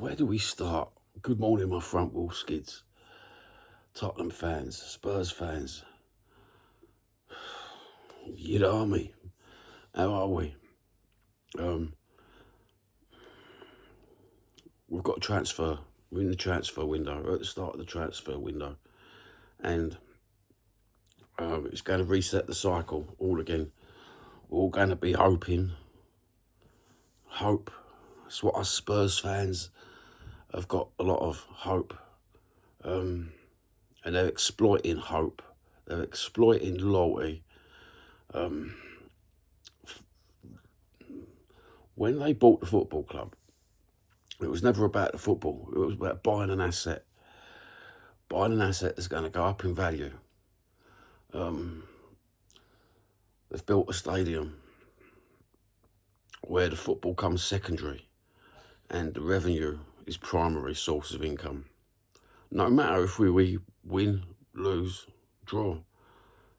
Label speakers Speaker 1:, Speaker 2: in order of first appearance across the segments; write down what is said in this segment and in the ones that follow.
Speaker 1: Where do we start? Good morning, my front wheel skids. Tottenham fans, Spurs fans. You know me. How are we? We've got a transfer. We're in the transfer window. We're at the start of the transfer window. And it's going to reset the cycle all again. We're all going to be hoping. Hope. That's what us Spurs fans have got, a lot of hope. And they're exploiting hope. They're exploiting loyalty. When they bought the football club, it was never about the football. It was about buying an asset. Buying an asset that's going to go up in value. They've built a stadium where the football comes secondary and the revenue is primary source of income. No matter if we win, lose, draw,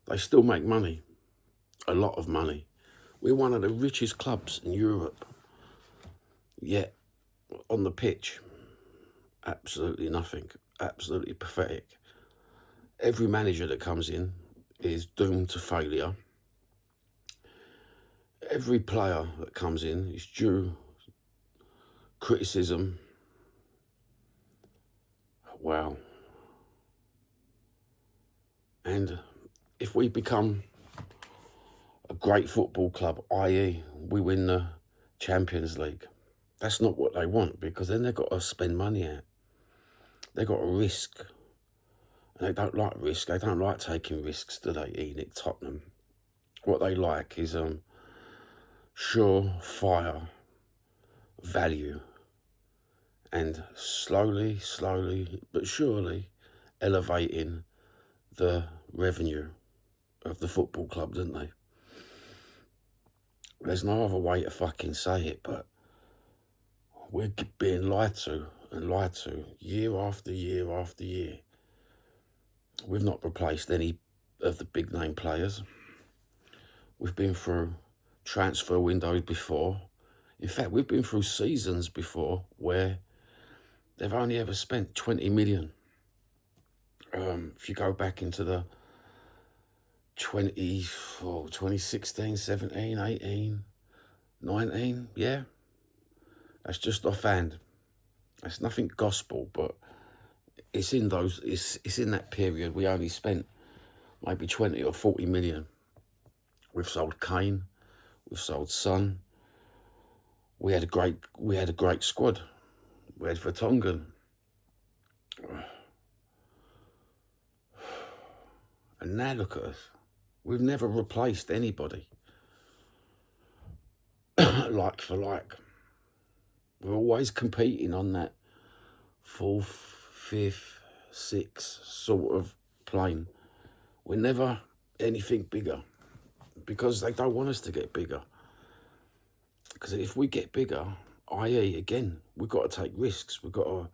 Speaker 1: they still make money, a lot of money. We're one of the richest clubs in Europe, yet on the pitch, absolutely nothing, absolutely pathetic. Every manager that comes in is doomed to failure. Every player that comes in is due criticism. Wow. And if we become a great football club, i.e. we win the Champions League, that's not what they want, because then they've got to spend money out. They've got to risk. And they don't like risk. They don't like taking risks, do they, ENIC Tottenham? What they like is surefire value. And slowly but surely elevating the revenue of the football club, don't they? There's no other way to fucking say it, but we're being lied to and lied to year after year after year. We've not replaced any of the big name players. We've been through transfer windows before. In fact, we've been through seasons before where they've only ever spent 20 million. If you go back into the 2016, 17, 18, 19, yeah. That's just offhand. That's nothing gospel, but it's in those. It's in that period we only spent maybe 20 or 40 million. We've sold Kane, we've sold Son. We had a great squad. We had Vertonghen. And now look at us. We've never replaced anybody. Like for like. We're always competing on that 4th, 5th, 6th sort of plane. We're never anything bigger because they don't want us to get bigger. Because if we get bigger, i.e. again, we've got to take risks. We've got to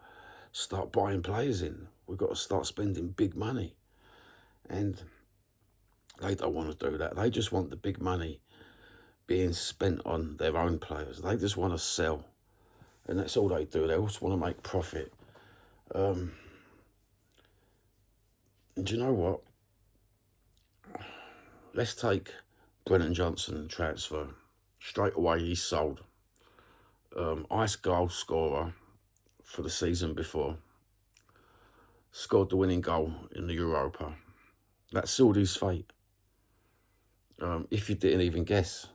Speaker 1: start buying players in. We've got to start spending big money. And they don't want to do that. They just want the big money being spent on their own players. They just want to sell. And that's all they do. They also want to make profit. And do you know what? Let's take Brennan Johnson transfer. Straight away, he's sold. Ice goal scorer for the season before. Scored the winning goal in the Europa. That sealed his fate. If you didn't even guess,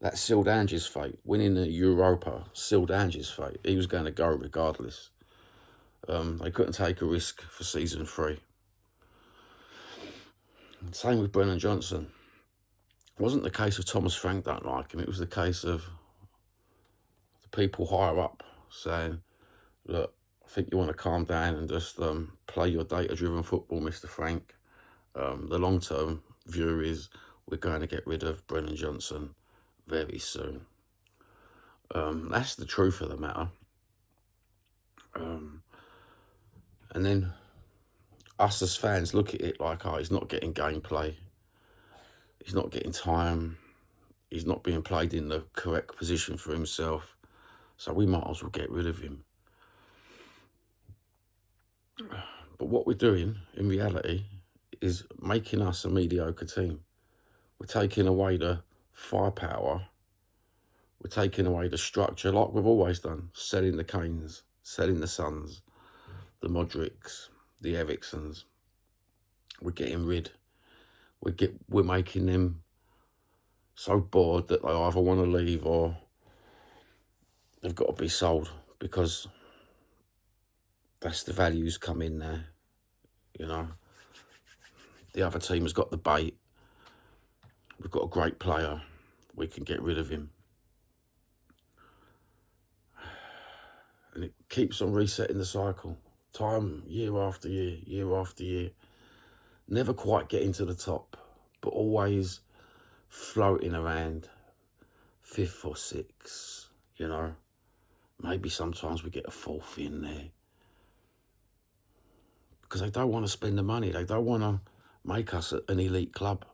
Speaker 1: that sealed Angie's fate. Winning the Europa sealed Angie's fate. He was going to go regardless. They couldn't take a risk for season 3. Same with Brennan Johnson. It wasn't the case of Thomas Frank don't like him. It was the case of the people higher up saying, look, I think you want to calm down and just play your data-driven football, Mr. Frank. The long-term view is we're going to get rid of Brennan Johnson very soon. That's the truth of the matter. And then us as fans look at it like, oh, he's not getting gameplay. He's not getting time. He's not being played in the correct position for himself. So we might as well get rid of him. what we're doing in reality is making us a mediocre team. We're taking away the firepower. We're taking away the structure like we've always done. Selling the Kanes, selling the Sons, the Modrics, the Ericssons. We're getting rid. We're making them so bored that they either want to leave or they've got to be sold, because that's the values come in there. You know, the other team has got the bait. We've got a great player. We can get rid of him. And it keeps on resetting the cycle. Time, year after year, year after year. Never quite getting to the top, but always floating around 5th or 6th, you know. Maybe sometimes we get a 4th in there. Because they don't want to spend the money. They don't want to make us an elite club.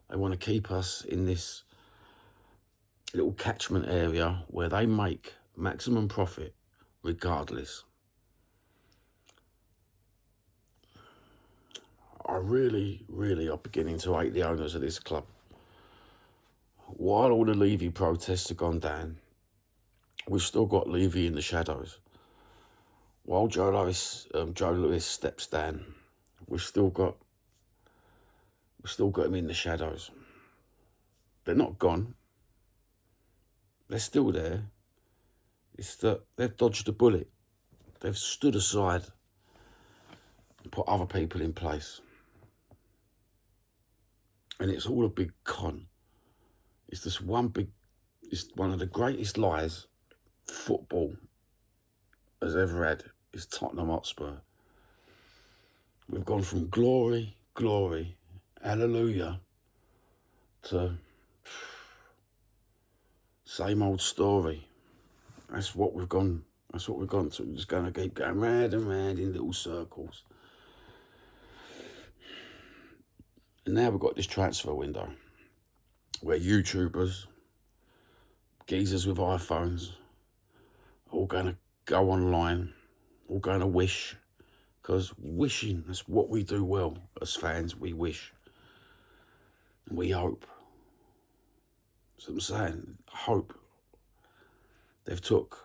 Speaker 1: They want to keep us in this little catchment area where they make maximum profit regardless. I really, really are beginning to hate the owners of this club. While all the Levy protests have gone down, we've still got Levy in the shadows. While Joe Lewis steps down, we've still got him in the shadows. They're not gone. They're still there. It's that they've dodged a bullet. They've stood aside and put other people in place. And it's all a big con. It's one of the greatest lies football has ever had, is Tottenham Hotspur. We've gone from glory, hallelujah, to same old story. That's what we've gone to. We're just going to keep going round and round in little circles. And now we've got this transfer window where YouTubers, geezers with iPhones, are all going to go online, all going to wish, because wishing, that's what we do well as fans. We wish and we hope. That's what I'm saying, hope. They've took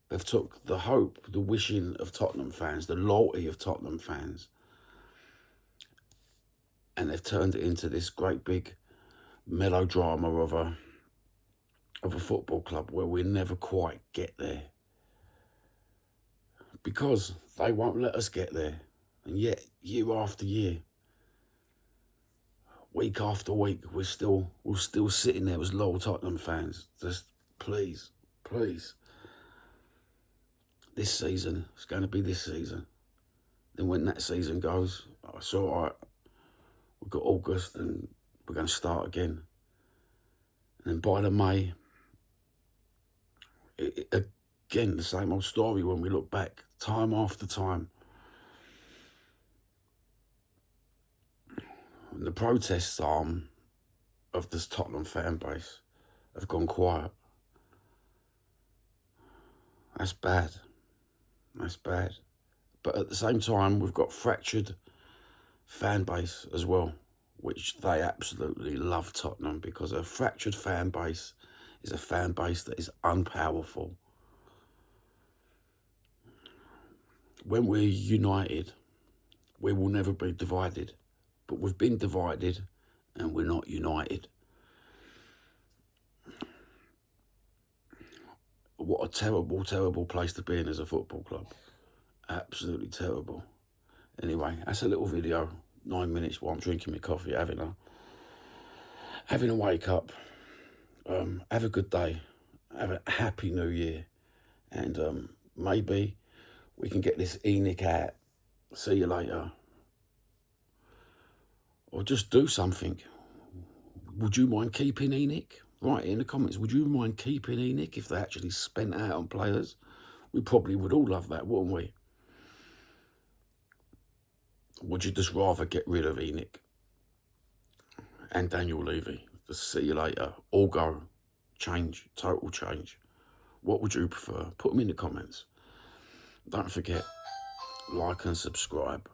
Speaker 1: the hope, the wishing of Tottenham fans, the loyalty of Tottenham fans, and they've turned it into this great big melodrama of a football club where we never quite get there. Because they won't let us get there. And yet, year after year, week after week, we're still sitting there as loyal Tottenham fans. Just please. This season, it's going to be this season. Then when that season goes, it's all right. We've got August and we're going to start again. And then by the May, again, the same old story when we look back, time after time. And the protests arm of this Tottenham fan base have gone quiet. That's bad. But at the same time, we've got fractured fan base as well, which they absolutely love Tottenham, because a fractured fan base is a fan base that is unpowerful. When we're united, we will never be divided. But we've been divided and we're not united. What a terrible, terrible place to be in as a football club. Absolutely terrible. Anyway, that's a little video, 9 minutes while I'm drinking my coffee, having a wake up. Have a good day. Have a happy new year. And maybe we can get this ENIC out. See you later. Or just do something. Would you mind keeping ENIC? Write it in the comments. Would you mind keeping ENIC if they actually spent out on players? We probably would all love that, wouldn't we? Would you just rather get rid of ENIC and Daniel Levy? Just see you later. All go. Change. Total change. What would you prefer? Put them in the comments. Don't forget, like and subscribe.